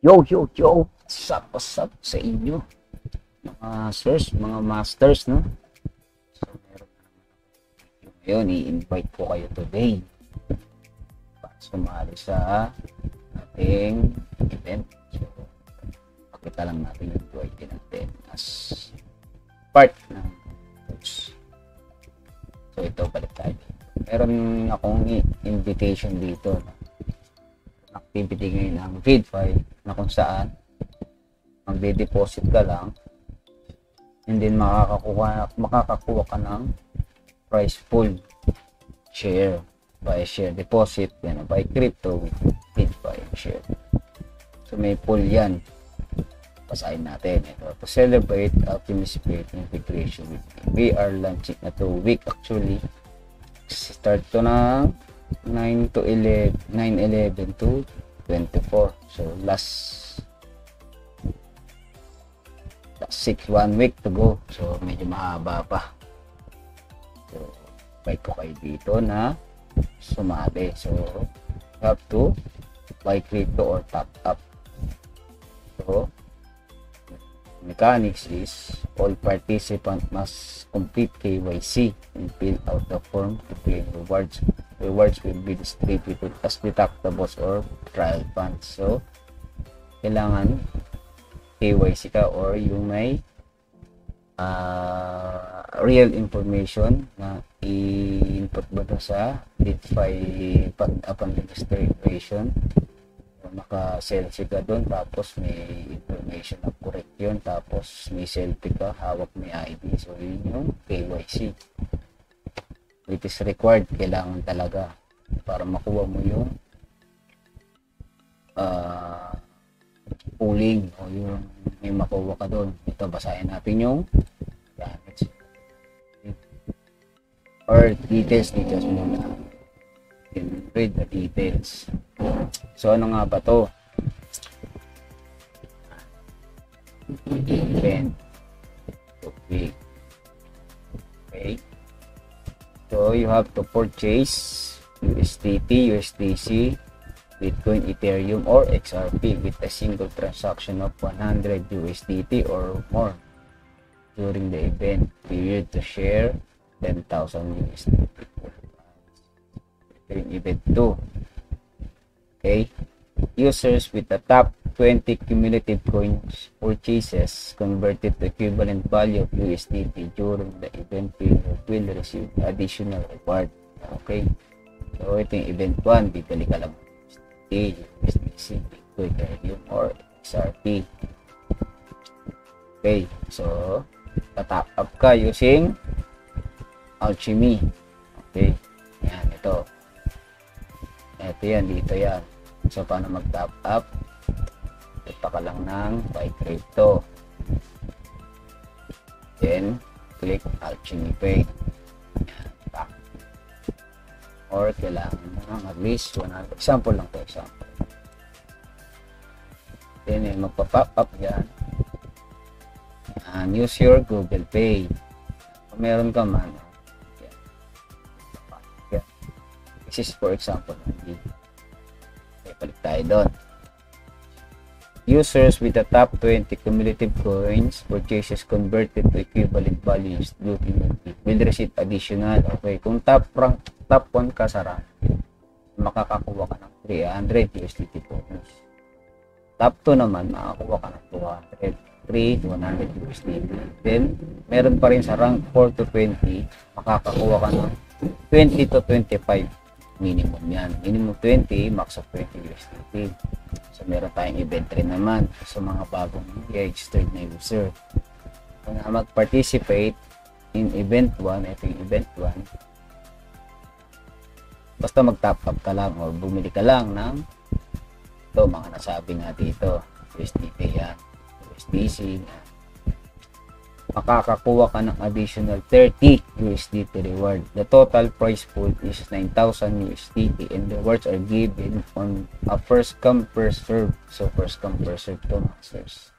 What's up sa inyo? Mga sirs, mga masters, no? So, meron na naman ngayon, i-invite ko kayo today para sumali sa ating event. So, pakita lang natin yung invite natin as part ng coach. So, ito, balik tayo. Meron akong invitation dito, no? Activity ngayon ng VidFi na kung saan magde-deposit ka lang and then makakakuha ka ng prize pool share by share deposit, yan, by crypto with VidFi share. So may pool yan, basahin natin ito. To celebrate Alchemy Spirit integration with me, we are launching na 2 week actually, start to ng 9 to 11 to 24. So last 1 week to go. So medyo mahaba pa. So invite ko kayo dito na sumali. So you have to buy crypto or top up. So mechanics is all participants must complete KYC and fill out the form to claim rewards. Rewards will be distributed as deductibles or trial funds. So kailangan KYC ka or yung may real information na i-input ba doon sa VidFi upon registration. Naka-selfie ka doon, tapos may information na correct yun, tapos may selfie ka, hawak may ID. So yun yung KYC. It is required, kailangan talaga para makuha mo yung pooling o yung may makuha ka doon. Ito, basahin natin yung or details muna. Read the details. So ano nga ba to? Event. Okay. So you have to purchase USDT, USDC, Bitcoin, Ethereum, or XRP with a single transaction of 100 USDT or more during the event period to share 10,000 USDT. During event 2. Okay. Users with the top 20 cumulative coins purchases converted to equivalent value of USDT during the event period will receive additional reward. Okay. So ito yung event 1, bibili ka lang USDC, Bitcoin, Ethereum, or XRP. Okay. So tatap up ka using Alchemy. Okay. Yan, ito. Ito yan, dito yan. So paano mag-top up? Ito ka lang ng buy crypto. Then click Alchemy Pay. Or kailangan mo ng at least 100. Example lang to, example. Then magpa-pop up yan. And use your Google Pay. Kung meron ka man. Yan. This is for example. Okay, balik tayo doon. Users with the top 20 cumulative coins purchases converted to equivalent values will receive additional. Okay, kung top 1 ka sa rank, makakakuha ka ng 300 USDT bonus. Top 2 naman, makakakuha ka ng 200, 100 USDT. Then, meron pa rin sa rank 4 to 20, makakakuha ka ng 20 to 25 minimum yan. Minimum 20, max of 20 USDT. So, meron tayong event 3 naman sa mga bagong registered na user. Kung mag-participate in event 1, ito yung event 1, basta mag-top up ka lang o bumili ka lang ng ito, mga nasabi nga dito, USDT yan, USDC yan. Makakakuha ka ng additional 30 USDT reward. The total prize pool is 9,000 USDT and the rewards are given on a first come first serve. So first come first serve to, masters.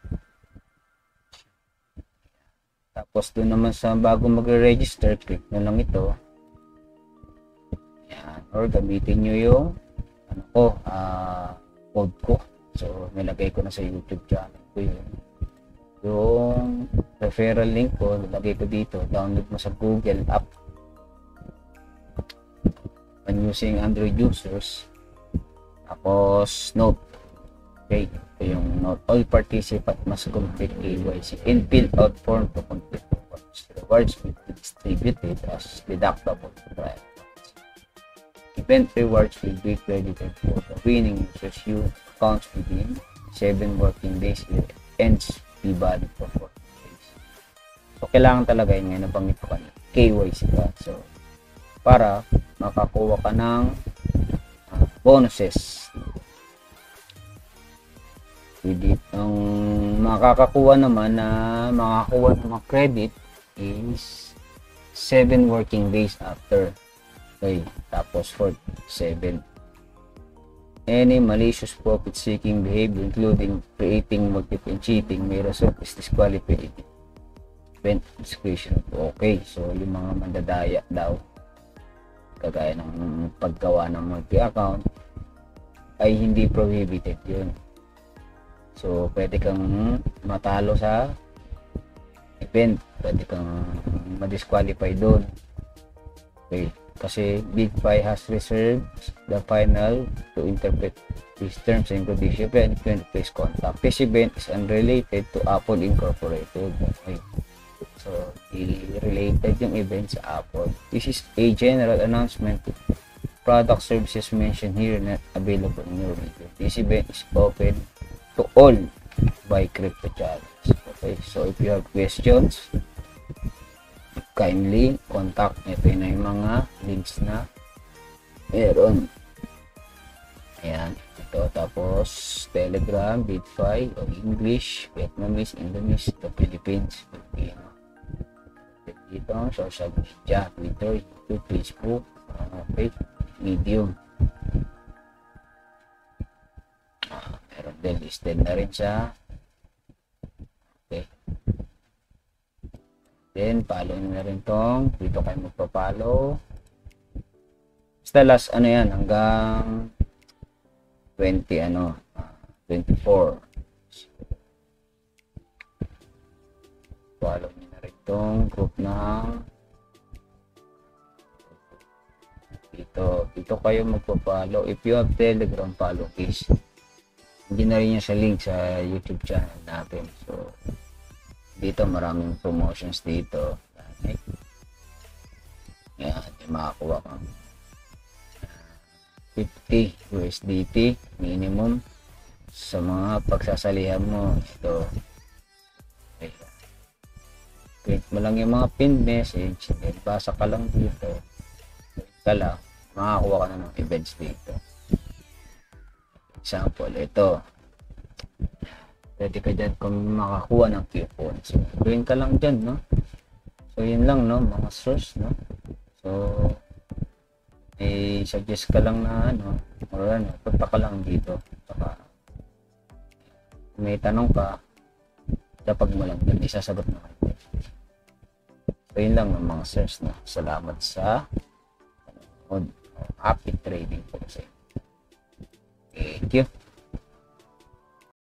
Tapos doon naman sa bago mag-register, click na lang ito. Yan. Or gamitin nyo yung code ko. So, nilagay ko na sa YouTube channel ko yun. Yung referral link ko, nilagay ko dito. Download mo sa Google app. When using Android users. Tapos, note. Okay, ito yung note. All participants must complete KYC and fill out form to complete rewards. Rewards will be distributed as deductible trial. Event rewards will be credited for the winning users you accounts within 7 working days. It ends be valid for 14 days. So, kailangan talaga yun ngayon nabanggit ko kanina. KYC ka. So, para makakuha ka ng bonuses. Ang makakakuha naman na makakuha ng mga credit is 7 working days after. Okay, tapos for 7. Any malicious profit-seeking behavior, including creating, multiple cheating, may result is disqualified. Event discretion. Okay, so yung mga mandadaya daw, kagaya ng paggawa ng multi-account, ay hindi prohibited yun. So, pwede kang matalo sa event, pwede kang ma-disqualify doon. Okay. Kasi Big Pie has reserved the final to interpret these terms and conditions when it plays contact. This event is unrelated to Apple Incorporated. Okay. So, related yung event sa Apple. This is a general announcement. Product services mentioned here not available in your video. This event is open to all by crypto channels. Okay. So, if you have questions, kindly contact. Ito na yung mga links na meron. Ayan, ito. Tapos Telegram, BitFi, o English, Vietnamese, Indonesian, the Philippines, Filipino. Dito, social media, Twitter, YouTube, Facebook, okay, Medium. Meron din, listed na rin siya. Okay. Then, follow nyo na rin tong. Dito kayo magpa-follow. Basta last, ano yan, hanggang 24. Follow nyo na rin tong group ng dito kayo magpa-follow. If you have Telegram, follow please. Hindi na rin yan sa link sa YouTube channel natin. So, dito maraming promotions dito. Yan, makakuha kang 50 USDT minimum sa mga pagsasalihan mo. Ito. Okay. Click mo lang yung mga pinned message, basa ka lang dito. Ka lang, makakuha ka na ng events dito. Example, ito. Pwede ka dyan kung makakuha ng coupon. So, gawin ka lang dyan, no? So, yun lang, no? Mga source, no? So, suggest ka lang na, ano, or ano, punta ka lang dito. Saka, kung may tanong ka, tapag mo lang dyan, isasagot mo kayo. So, yun lang, no? Mga source, no? Salamat sa happy trading po sa inyo. Thank you.